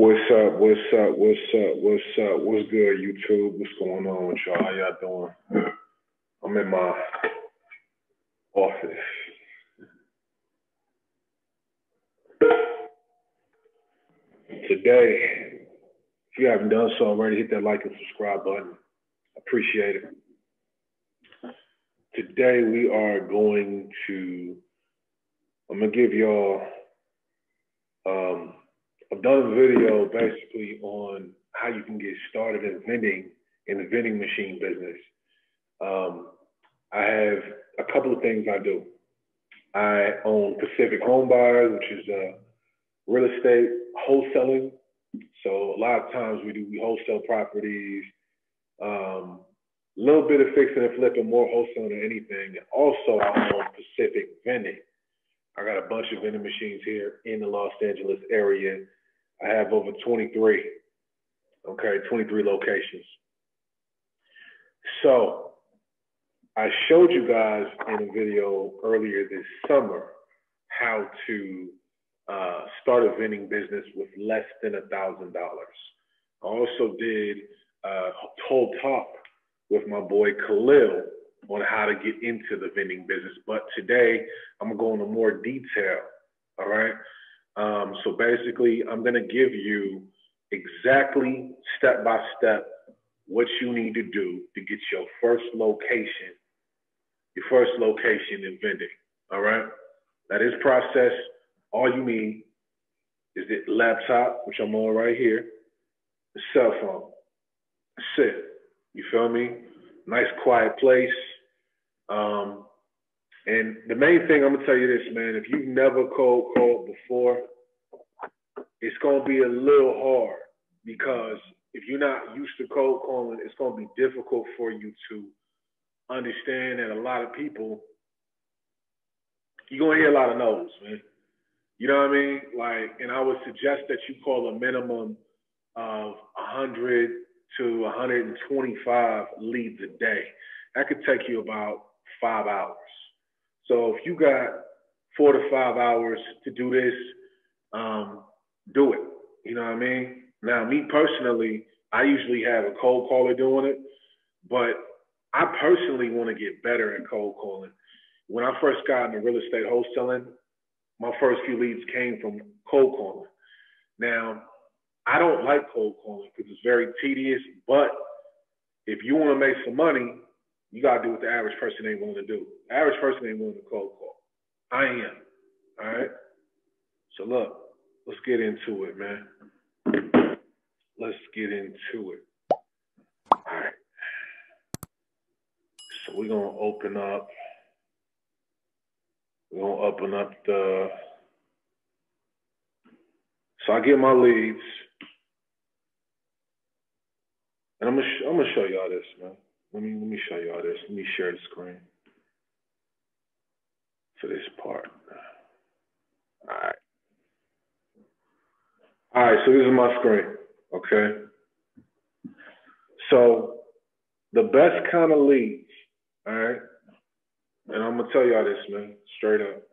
What's up? What's up? What's up? What's up? What's good, YouTube? What's going on with y'all? How y'all doing? I'm in my office. Today, if you haven't done so already, hit that like and subscribe button. Appreciate it. Today, we are going to, I'm going to give y'all, I've done a video basically on how you can get started in the vending machine business. I have a couple of things I do. I own Pacific Home Buyers, which is real estate wholesaling. So a lot of times we wholesale properties, a little bit of fixing and flipping, more wholesale than anything. Also, I own Pacific Vending. I got a bunch of vending machines here in the Los Angeles area. I have over 23 locations. So I showed you guys in a video earlier this summer how to start a vending business with less than $1,000. I also did a whole talk with my boy Khalil on how to get into the vending business. But today I'm gonna go into more detail, all right? So basically I'm gonna give you exactly step-by-step what you need to do to get your first location in vending, all right? Now this process, all you need is the laptop, which I'm on right here, the cell phone. That's it, you feel me? Nice quiet place. And the main thing, I'm gonna tell you this, man, if you've never cold called before, it's gonna be a little hard because if you're not used to cold calling, it's gonna be difficult for you to understand that a lot of people, you're gonna hear a lot of no's, man. You know what I mean? Like, and I would suggest that you call a minimum of 100 to 125 leads a day. That could take you about 5 hours. So if you got 4 to 5 hours to do this, do it. You know what I mean? Now, me personally, I usually have a cold caller doing it, but I personally want to get better at cold calling. When I first got into real estate wholesaling, my first few leads came from cold calling. Now, I don't like cold calling because it's very tedious, but if you want to make some money, you got to do what the average person ain't willing to do. The average person ain't willing to cold call. I am, all right? So look, let's get into it, man. Let's get into it. All right. So we're going to open up the, so I get my leads, and I'm gonna show y'all this, man. Let me show y'all this. Let me share the screen for this part. All right, so this is my screen, okay? So the best kind of leads, all right? And I'm gonna tell y'all this, man, straight up.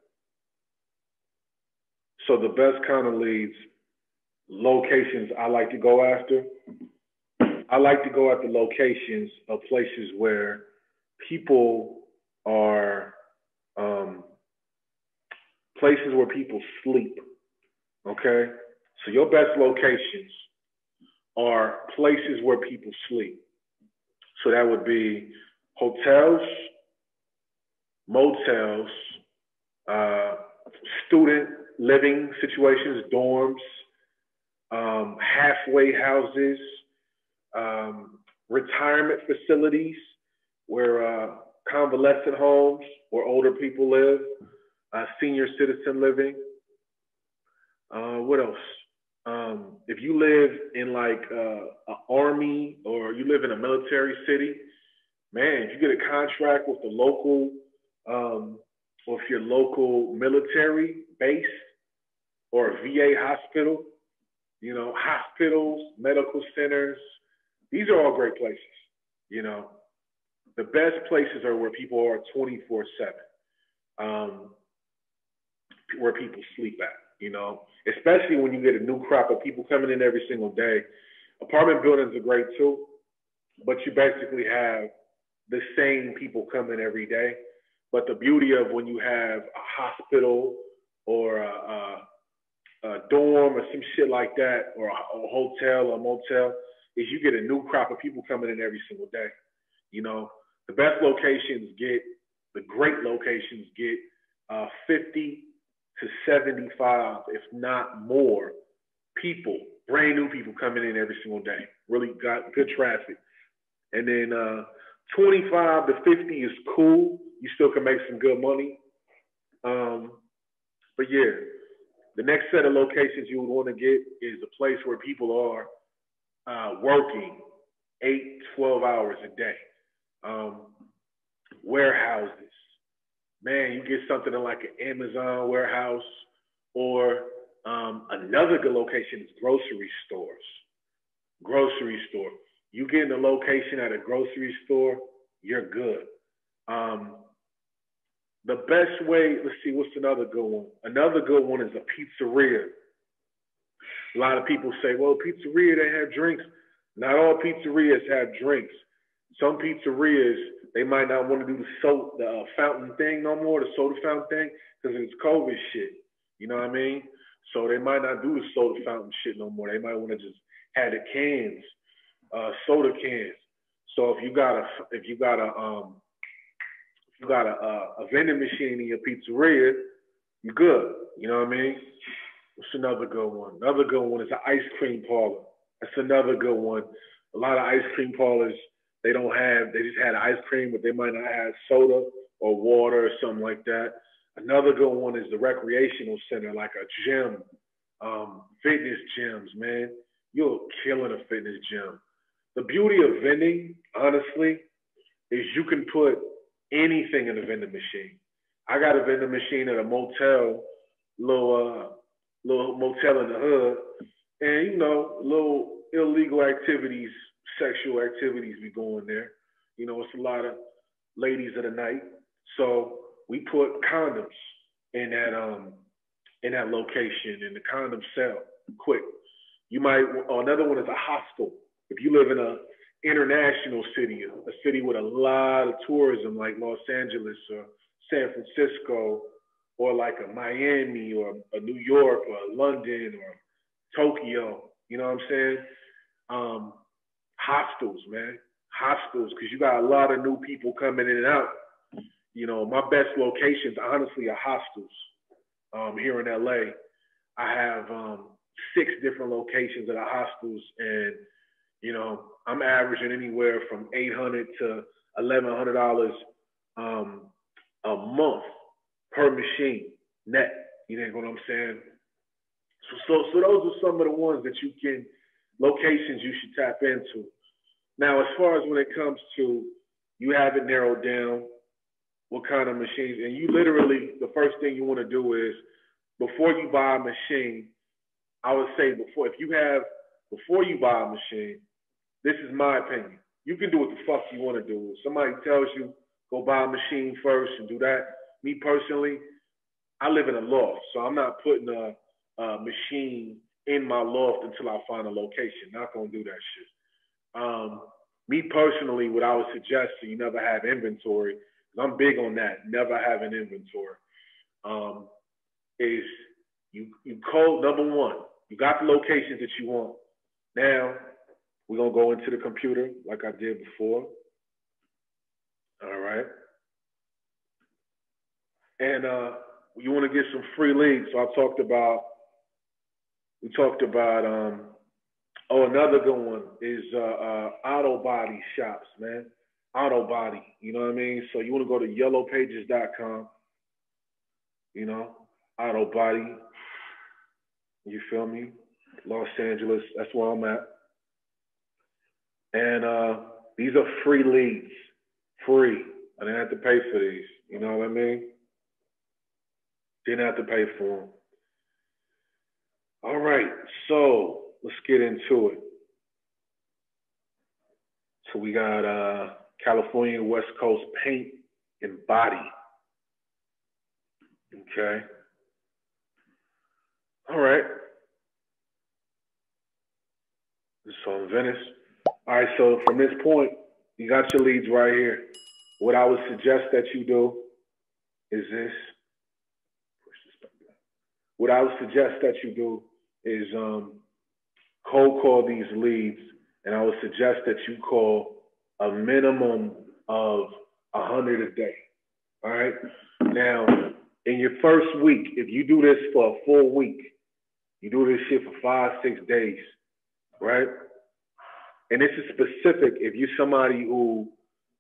So the best kind of leads, locations I like to go after. I like to go after locations of places where people are, places where people sleep, okay? So your best locations are places where people sleep. So that would be hotels, motels, student living situations, dorms, halfway houses, retirement facilities where convalescent homes where older people live, senior citizen living. What else? If you live in like an army or you live in a military city, man, if you get a contract with the local, or if your local military base or a VA hospital, you know, hospitals, medical centers, these are all great places, you know. The best places are where people are 24/7, where people sleep at, you know, especially when you get a new crop of people coming in every single day. Apartment buildings are great too, but you basically have the same people coming every day. But the beauty of when you have a hospital or a dorm or some shit like that, or a hotel or motel, is you get a new crop of people coming in every single day. You know, the best locations get, the great locations get 50 to 75, if not more, people, brand new people coming in every single day. Really got good traffic. And then 25 to 50 is cool. You still can make some good money. But yeah, the next set of locations you would want to get is a place where people are working 8, 12 hours a day. Warehouses. Man, you get something in like an Amazon warehouse, or another good location is grocery stores. Grocery store. You get in a location at a grocery store, you're good. The best way, let's see, what's another good one? Another good one is a pizzeria. A lot of people say, well, pizzeria, they have drinks. Not all pizzerias have drinks. Some pizzerias, they might not want to do the fountain thing no more, the soda fountain thing, because it's COVID shit. You know what I mean? So they might not do the soda fountain shit no more. They might want to just have the cans, soda cans. So if you got a vending machine in your pizzeria, you're good. You know what I mean? What's another good one? Another good one is an ice cream parlor. That's another good one. A lot of ice cream parlors, they just had ice cream, but they might not have soda or water or something like that. Another good one is the recreational center, like a gym, fitness gyms, man. You're killing a fitness gym. The beauty of vending, honestly, is you can put anything in a vending machine. I got a vending machine at a motel, little motel in the hood, and you know, little illegal activities, sexual activities be going there. You know, it's a lot of ladies of the night. So we put condoms in that location, and the condoms sell quick. You might, another one is a hostel. If you live in a international city, a city with a lot of tourism like Los Angeles or San Francisco, or like a Miami or a New York or a London or Tokyo, you know what I'm saying? Hostels, man. Hostels, because you got a lot of new people coming in and out. You know, my best locations, honestly, are hostels. Here in LA, I have 6 different locations at the hostels, and you know, I'm averaging anywhere from $800 to $1,100 a month per machine net. You know what I'm saying? So those are some of the ones that locations you should tap into. Now, as far as when it comes to, you have it narrowed down, what kind of machines, and you literally, the first thing you want to do is, before you buy a machine, I would say before you buy a machine, this is my opinion. You can do what the fuck you want to do. If somebody tells you, go buy a machine first and do that. Me personally, I live in a loft, so I'm not putting a machine in my loft until I find a location. Not gonna do that shit. Me personally, what I would suggest, so you never have inventory, because I'm big on that, never having inventory, is you code, number one, you got the locations that you want. Now, we're going to go into the computer like I did before. All right. And you want to get some free leads. So we talked about, another good one is auto body shops, man. Auto body, you know what I mean? So you want to go to yellowpages.com, you know, auto body, you feel me? Los Angeles, that's where I'm at. And these are free leads, free. I didn't have to pay for these, you know what I mean? Didn't have to pay for them. All right, so let's get into it. So we got California West Coast paint and body. Okay. All right. This is on Venice. All right, so from this point, you got your leads right here. What I would suggest that you do is this. Push this back down. What I would suggest that you do is cold call these leads, and I would suggest that you call a minimum of 100 a day. All right. Now, in your first week, if you do this for a full week, you do this shit for 5, 6 days, right? And this is specific if you're somebody who,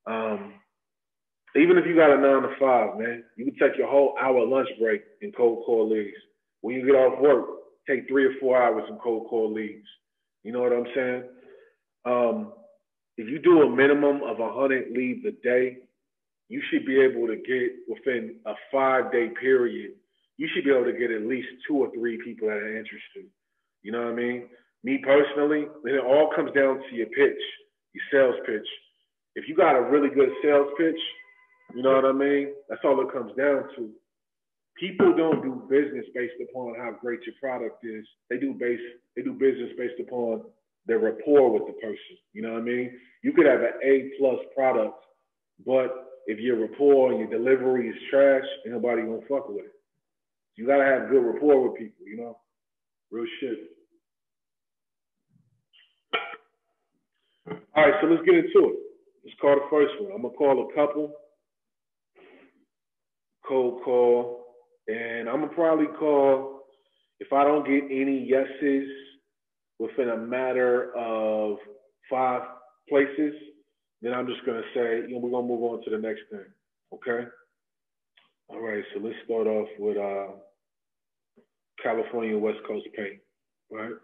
even if you got a 9 to 5, man, you can take your whole hour lunch break and cold call leads. When you get off work, take 3 or 4 hours and cold call leads. You know what I'm saying? If you do a minimum of 100 leads a day, you should be able to get within a 5-day period, you should be able to get at least 2 or 3 people that are interested. You know what I mean? Me personally, it all comes down to your pitch, your sales pitch. If you got a really good sales pitch, you know what I mean? That's all it comes down to. People don't do business based upon how great your product is. They do business based upon their rapport with the person. You know what I mean? You could have an A+ product, but if your rapport and your delivery is trash, ain't nobody gonna fuck with it. You gotta have good rapport with people, you know? Real shit. All right, so let's get into it. Let's call the first one. I'm gonna call a couple, cold call, and I'm gonna probably call, if I don't get any yeses within a matter of 5 places, then I'm just gonna say, we're gonna move on to the next thing, okay? All right, so let's start off with California West Coast Paint, right?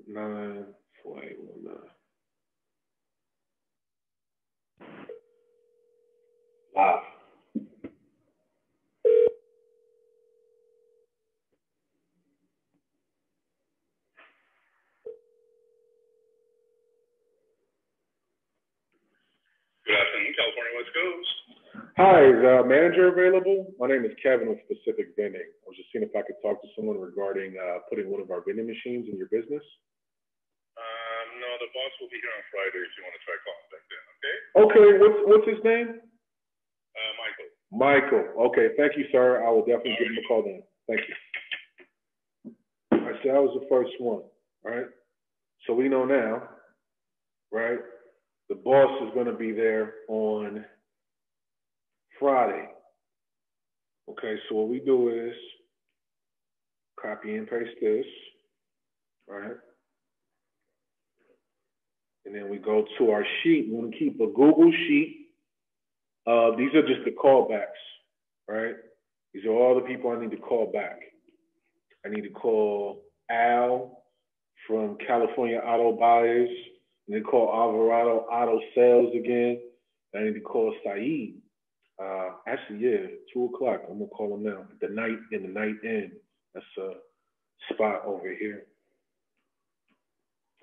94819. Live. Good afternoon, California West Coast. Hi, is manager available? My name is Kevin with Specific Vending. I was just seeing if I could talk to someone regarding putting one of our vending machines in your business. No, the boss will be here on Friday if you want to try calling back then, okay? Okay, what's his name? Michael. Michael. Okay, thank you, sir. I will definitely give him a call then. Thank you. All right, so that was the first one, right? So we know now, right? The boss is going to be there on Friday. Okay, so what we do is copy and paste this, right? And then we go to our sheet. We want to keep a Google sheet. These are just the callbacks, right? These are all the people I need to call back. I need to call Al from California Auto Buyers. I need to call Alvarado Auto Sales again. I need to call Saeed. Actually, yeah, 2 o'clock. I'm gonna call him now. The night inn. That's a spot over here.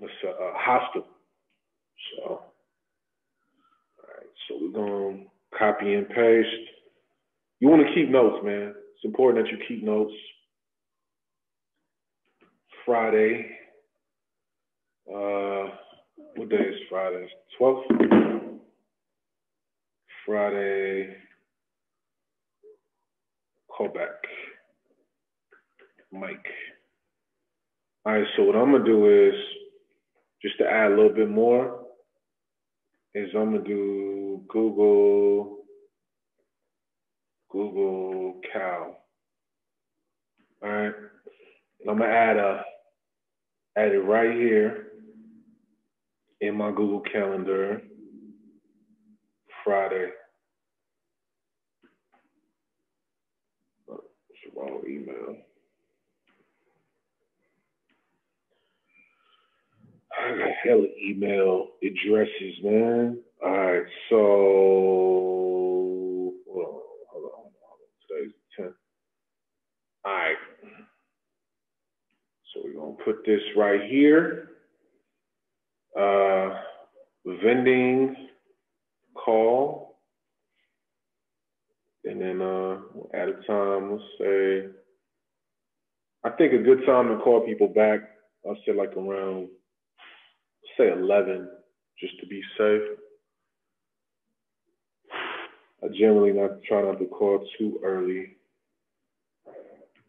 That's a hostel. So, all right. So we're gonna copy and paste. You want to keep notes, man. It's important that you keep notes. Friday. What day is Friday? 12th? Friday. Call back. Mike. All right, so what I'm going to do is, just to add a little bit more, is I'm going to do Google Cal. All right. And I'm going to add it right here in my Google Calendar, Friday. It's the wrong email. I got hella email addresses, man. All right, so hold on. Today's the 10th. All right. So we're gonna put this right here. Vending call. And then we'll add a time, let's say I think a good time to call people back, I'll say like around, say 11, just to be safe. I generally try not to call too early.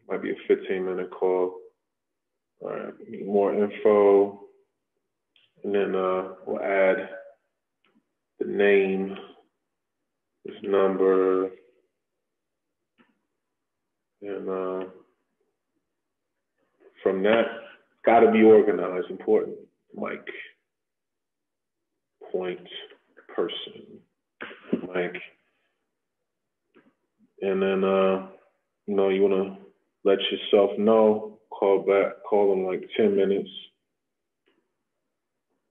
Might be a 15-minute call. All right, more info. And then we'll add the name, his number, and from that, gotta be organized, important. Mike, point person, Mike. And then, you wanna let yourself know, call back, call them like 10 minutes.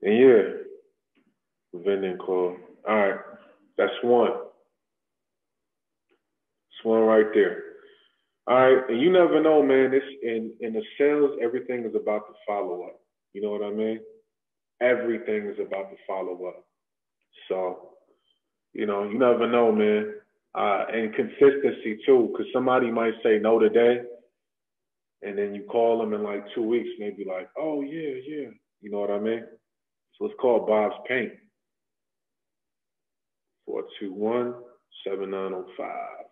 And yeah, vending call. All right, that's one. That's one right there. All right, and you never know, man. This in the sales, everything is about the follow up. You know what I mean? Everything is about the follow up. So, you never know, man. And consistency too, because somebody might say no today, and then you call them in like 2 weeks, and they be like, "Oh yeah, yeah." You know what I mean? So it's called Bob's Paint. 421-7905.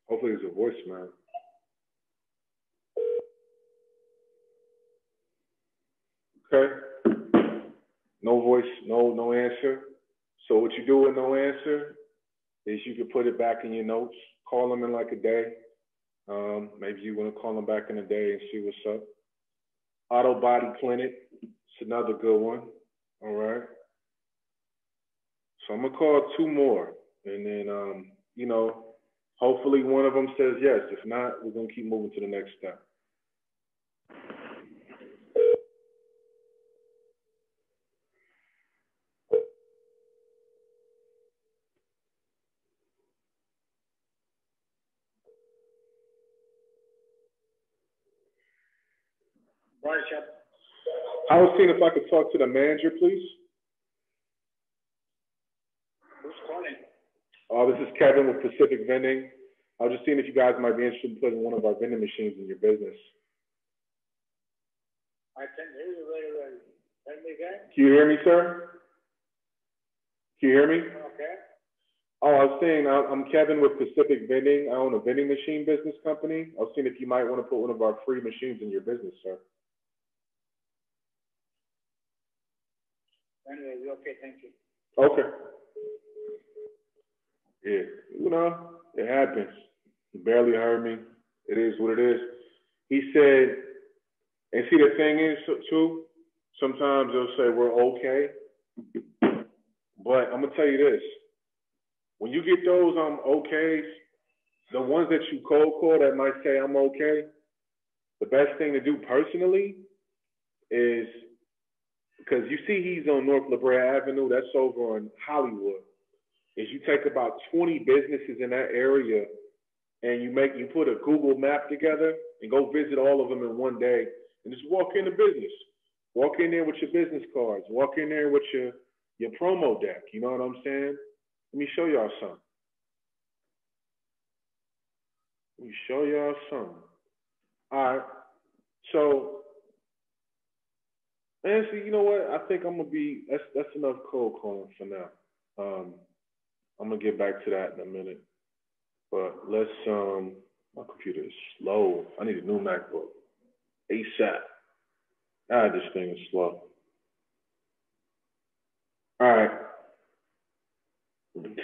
Hopefully it's a voicemail. Okay. No voice, no answer. So what you do with no answer is you can put it back in your notes. Call them in like a day. Maybe you want to call them back in a day and see what's up. Auto Body Clinic. It's another good one. All right. So I'm gonna call 2 more, and then hopefully one of them says yes. If not, we're gonna keep moving to the next step. I was seeing if I could talk to the manager, please. Who's calling? This is Kevin with Pacific Vending. I was just seeing if you guys might be interested in putting one of our vending machines in your business. I can hear you very well. Tell me again. Can you hear me, sir? Can you hear me? Okay. Oh, I was saying I'm Kevin with Pacific Vending. I own a vending machine business company. I was seeing if you might want to put one of our free machines in your business, sir. Anyway, okay, thank you. Okay. Yeah, it happens. He barely heard me. It is what it is. He said, and see, the thing is, too, sometimes they'll say we're okay. But I'm going to tell you this. When you get those okays, the ones that you cold call that might say I'm okay, the best thing to do personally is, because you see he's on North La Brea Avenue, that's over on Hollywood, is you take about 20 businesses in that area and you put a Google map together and go visit all of them in one day and just walk into business. Walk in there with your business cards. Walk in there with your promo deck. You know what I'm saying? Let me show y'all something. All right. So, Nancy, you know what? I think I'm gonna be. That's enough cold calling for now. I'm gonna get back to that in a minute. But let's. My computer is slow. I need a new MacBook ASAP. This thing is slow. All right.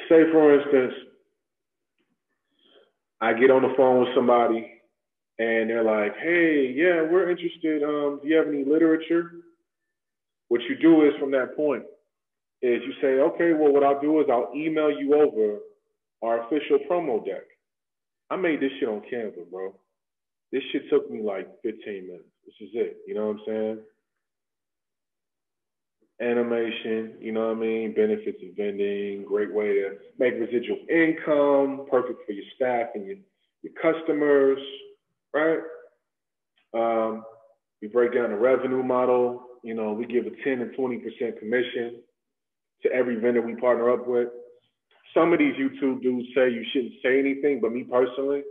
Say, for instance, I get on the phone with somebody and they're like, hey, yeah, we're interested. Do you have any literature? What you do is from that point is you say, okay, well, what I'll do is I'll email you over our official promo deck. I made this shit on Canva, bro. This shit took me like 15 minutes. This is it. You know what I'm saying? Animation, you know what I mean? Benefits of vending, great way to make residual income, perfect for your staff and your customers, right? We break down the revenue model. You know, we give a 10 and 20% commission to every vendor we partner up with. Some of these YouTube dudes say you shouldn't say anything, but me personally,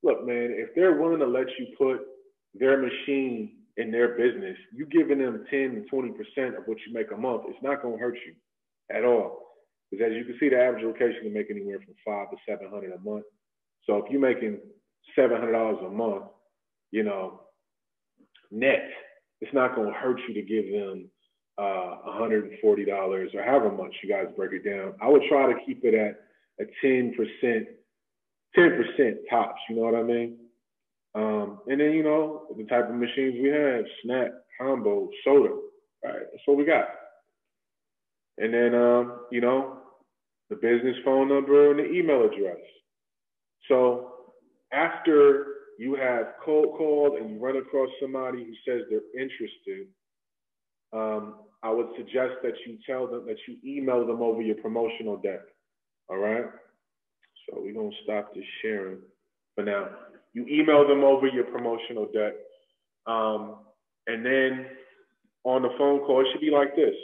look, man, if they're willing to let you put their machine in their business, you giving them 10 and 20% of what you make a month, it's not going to hurt you at all. Because as you can see, the average location can make anywhere from $500 to $700 a month. So if you're making $700 a month, you know, net, it's not going to hurt you to give them $140 or however much you guys break it down. I would try to keep it at a 10% tops, you know what I mean? And then, you know, the type of machines we have, snack, combo, soda, right? That's what we got. And then, you know, the business phone number and the email address. So after you have cold called and you run across somebody who says they're interested, I would suggest that you tell them that you email them over your promotional deck. All right? So we're going to stop this sharing for now. You email them over your promotional deck. And then on the phone call, it should be like this.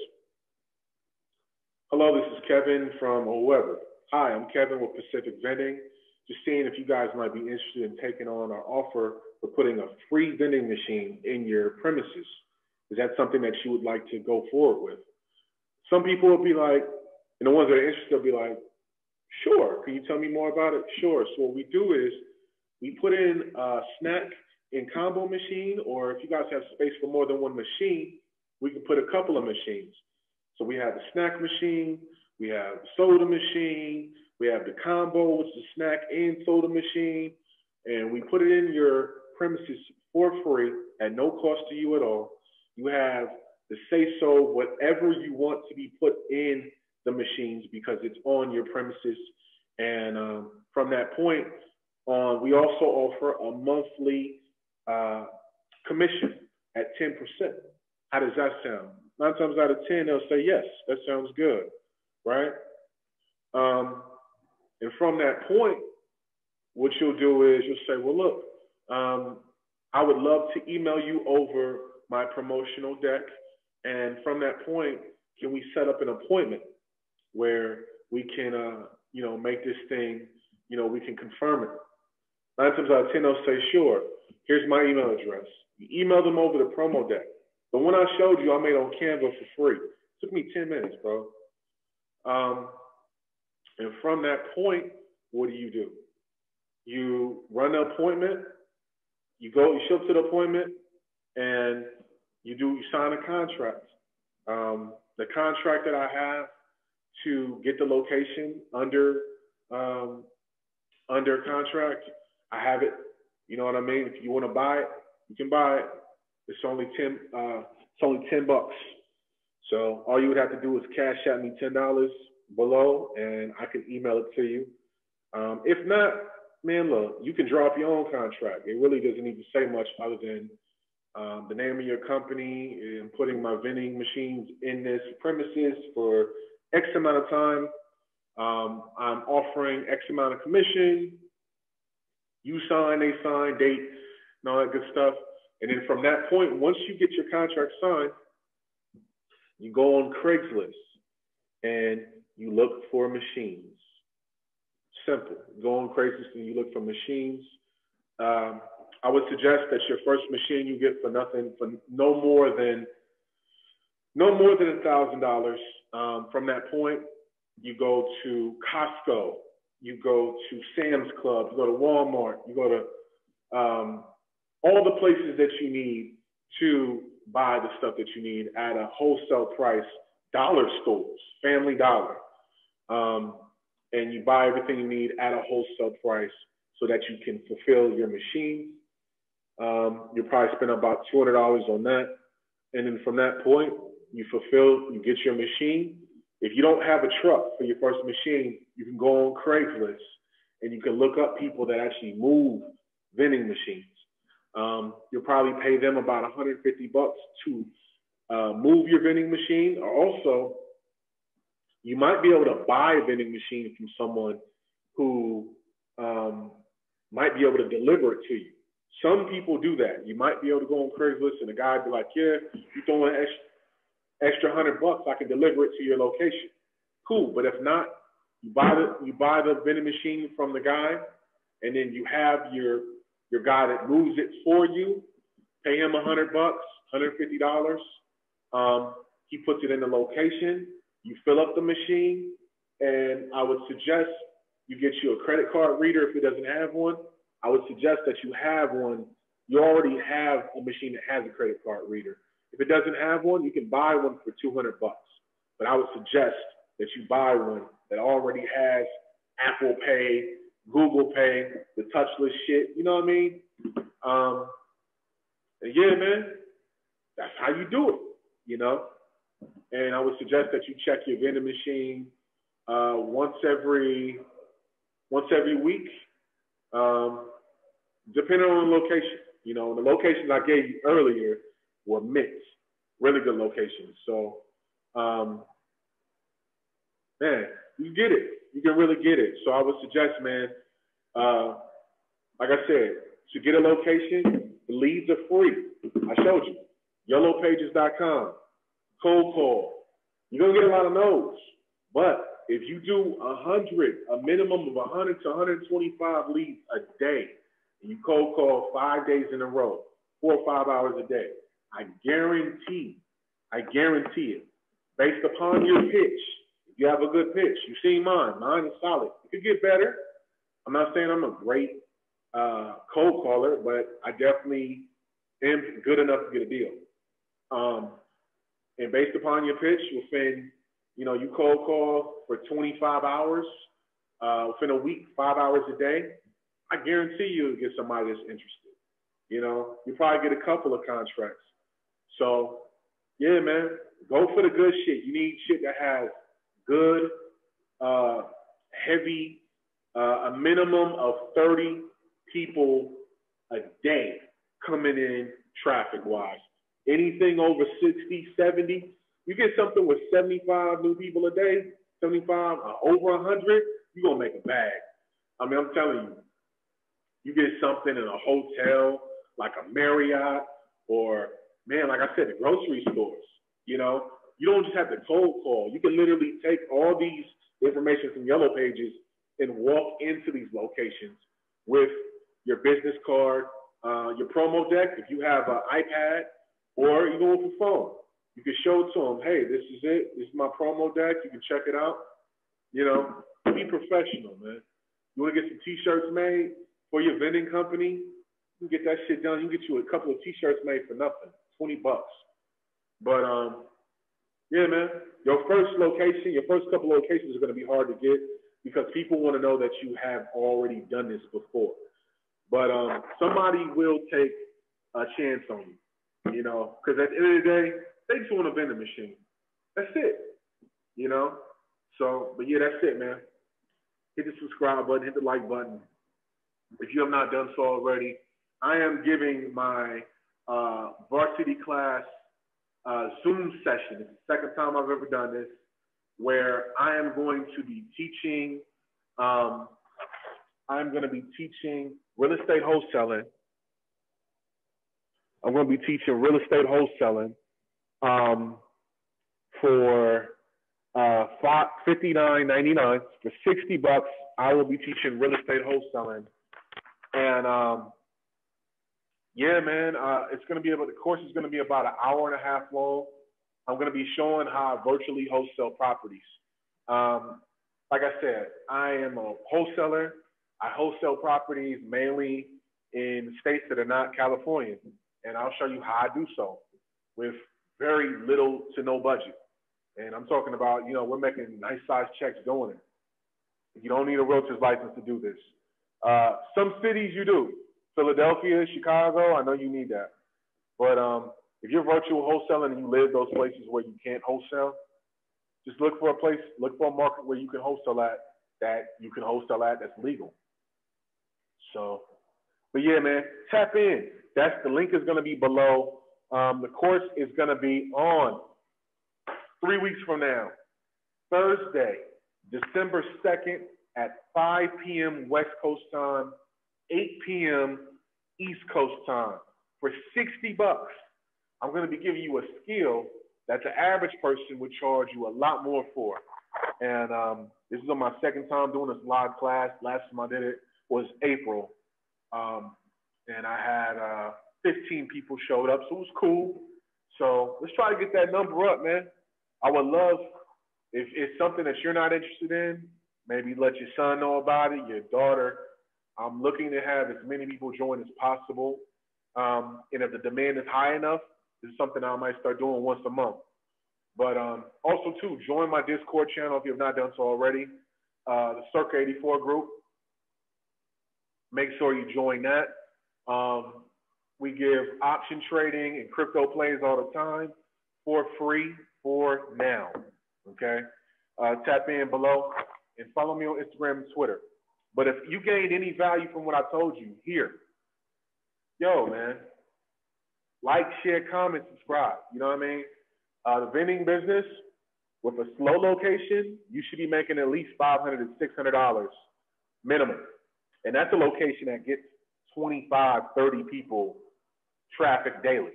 Hello, this is Kevin from whoever. Hi, I'm Kevin with Pacific Vending. Just seeing if you guys might be interested in taking on our offer for putting a free vending machine in your premises. Is that something that you would like to go forward with? Some people will be like, and the ones that are interested will be like, sure, can you tell me more about it? Sure. So what we do is we put in a snack and combo machine, or if you guys have space for more than one machine, we can put a couple of machines. So we have the snack machine, we have the soda machine, we have the combo, which is the snack and soda machine, and we put it in your premises for free at no cost to you at all. You have the say-so, whatever you want to be put in the machines because it's on your premises. And from that point on, we also offer a monthly commission at 10%. How does that sound? 9 times out of 10, they'll say, yes, that sounds good, right? And from that point, what you'll do is you'll say, well, look, I would love to email you over my promotional deck. And from that point, can we set up an appointment where we can, you know, make this thing, you know, we can confirm it. 9 times out of 10, they'll say, sure, here's my email address. You email them over the promo deck. The one I showed you, I made on Canva for free. It took me 10 minutes, bro. And from that point, what do? You run the appointment, you show up to the appointment, and you sign a contract. The contract that I have to get the location under contract, I have it. You know what I mean? If you want to buy it, you can buy it. It's only $10. So all you would have to do is cash out me $10 below, and I can email it to you. If not, man, look, you can draw up your own contract. It really doesn't need to say much other than the name of your company and putting my vending machines in this premises for X amount of time. I'm offering X amount of commission. You sign, they sign, date, and all that good stuff. And then from that point, once you get your contract signed, you go on Craigslist and you look for machines. Simple. Go on Craigslist and you look for machines. I would suggest that your first machine you get for no more than $1,000. From that point, you go to Costco, you go to Sam's Club, you go to Walmart, you go to all the places that you need to buy the stuff that you need at a wholesale price, dollar stores, Family Dollar. And you buy everything you need at a wholesale price so that you can fulfill your machine. You'll probably spend about $200 on that. And then from that point, you get your machine. If you don't have a truck for your first machine, you can go on Craigslist and you can look up people that actually move vending machines. You'll probably pay them about $150 to move your vending machine. Or also, you might be able to buy a vending machine from someone who might be able to deliver it to you. Some people do that. You might be able to go on Craigslist and a guy be like, yeah, you throw in extra $100, I can deliver it to your location. Cool, but if not, you buy the vending machine from the guy, and then you have your guy that moves it for you. Pay him $100, $150. He puts it in the location. You fill up the machine, and I would suggest you get you a credit card reader if it doesn't have one. I would suggest that you have one. You already have a machine that has a credit card reader. If it doesn't have one, you can buy one for $200. But I would suggest that you buy one that already has Apple Pay, Google Pay, the touchless shit. You know what I mean? And yeah, man, that's how you do it, you know? And I would suggest that you check your vending machine once every week, depending on the location. You know, the locations I gave you earlier were mixed, really good locations. So, man, you get it. You can really get it. So I would suggest, man, like I said, to get a location, the leads are free. I showed you. YellowPages.com. Cold call. You're going to get a lot of no's. But if you do a minimum of 100 to 125 leads a day, and you cold call 5 days in a row, 4 or 5 hours a day, I guarantee it, based upon your pitch, if you have a good pitch, you've seen mine is solid. It could get better. I'm not saying I'm a great cold caller, but I definitely am good enough to get a deal. And based upon your pitch, within, you cold call for 25 hours, within a week, 5 hours a day, I guarantee you'll get somebody that's interested. You probably get a couple of contracts. So, yeah, man, go for the good shit. You need shit that has good, heavy, a minimum of 30 people a day coming in traffic-wise. Anything over 60, 70, you get something with 75 new people a day, 75, over 100, you're going to make a bag. I mean, I'm telling you, you get something in a hotel, like a Marriott, or, man, like I said, the grocery stores, you don't just have to cold call. You can literally take all these information from Yellow Pages and walk into these locations with your business card, your promo deck, if you have an iPad, or even with a phone. You can show it to them, hey, this is it. This is my promo deck. You can check it out. Be professional, man. You want to get some T-shirts made for your vending company? You can get that shit done. You can get you a couple of T-shirts made for nothing, $20. But, yeah, man, your first couple locations are going to be hard to get because people want to know that you have already done this before. But somebody will take a chance on you. Because at the end of the day, they just want a vending machine. That's it, So, but yeah, that's it, man. Hit the subscribe button, hit the like button. If you have not done so already, I am giving my varsity class Zoom session. It's the second time I've ever done this, where I am going to be teaching, real estate wholesaling. I'm going to be teaching real estate wholesaling for $59.99. For $60, I will be teaching real estate wholesaling. And yeah, man, the course is going to be about an hour and a half long. I'm going to be showing how I virtually wholesale properties. Like I said, I am a wholesaler. I wholesale properties mainly in states that are not California. And I'll show you how I do so with very little to no budget. And I'm talking about, we're making nice size checks doing it. You don't need a realtor's license to do this. Some cities you do. Philadelphia, Chicago, I know you need that. But if you're virtual wholesaling and you live those places where you can't wholesale, Just look for a place, look for a market where you can wholesale at that's legal. So, but yeah, man, tap in. The link is going to be below. The course is going to be on 3 weeks from now, Thursday, December 2nd at 5 p.m. West Coast time, 8 p.m. East Coast time. For $60, I'm going to be giving you a skill that the average person would charge you a lot more for. And this is on my second time doing this live class. Last time I did it was April. And I had 15 people showed up, so it was cool. So let's try to get that number up, man. I would love, if it's something that you're not interested in, maybe let your son know about it, your daughter. I'm looking to have as many people join as possible. And if the demand is high enough, this is something I might start doing once a month. But also, too, join my Discord channel if you have not done so already, the Circa 84 group. Make sure you join that. We give option trading and crypto plays all the time for free for now, okay? Tap in below and follow me on Instagram and Twitter. But if you gained any value from what I told you here, yo, man, like, share, comment, subscribe. You know what I mean? The vending business, with a slow location, you should be making at least $500 to $600 minimum. And that's a location that gets 25, 30 people traffic daily,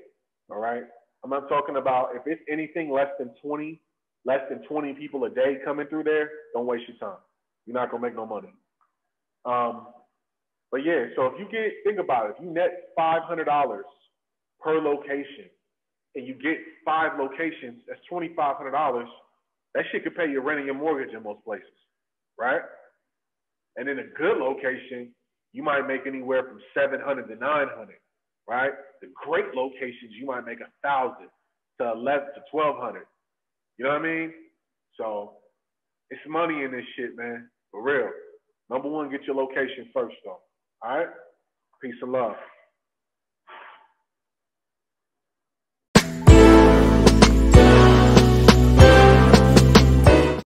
all right? I'm not talking about if it's anything less than 20 people a day coming through there, don't waste your time. You're not going to make no money. But yeah, so if you think about it, if you net $500 per location and you get 5 locations, that's $2,500. That shit could pay your rent and your mortgage in most places, right? And in a good location, you might make anywhere from $700 to $900, right? The great locations, you might make $1,000 to $1,100 to $1,200. You know what I mean? So it's money in this shit, man, for real. Number one, get your location first, though. All right? Peace and love.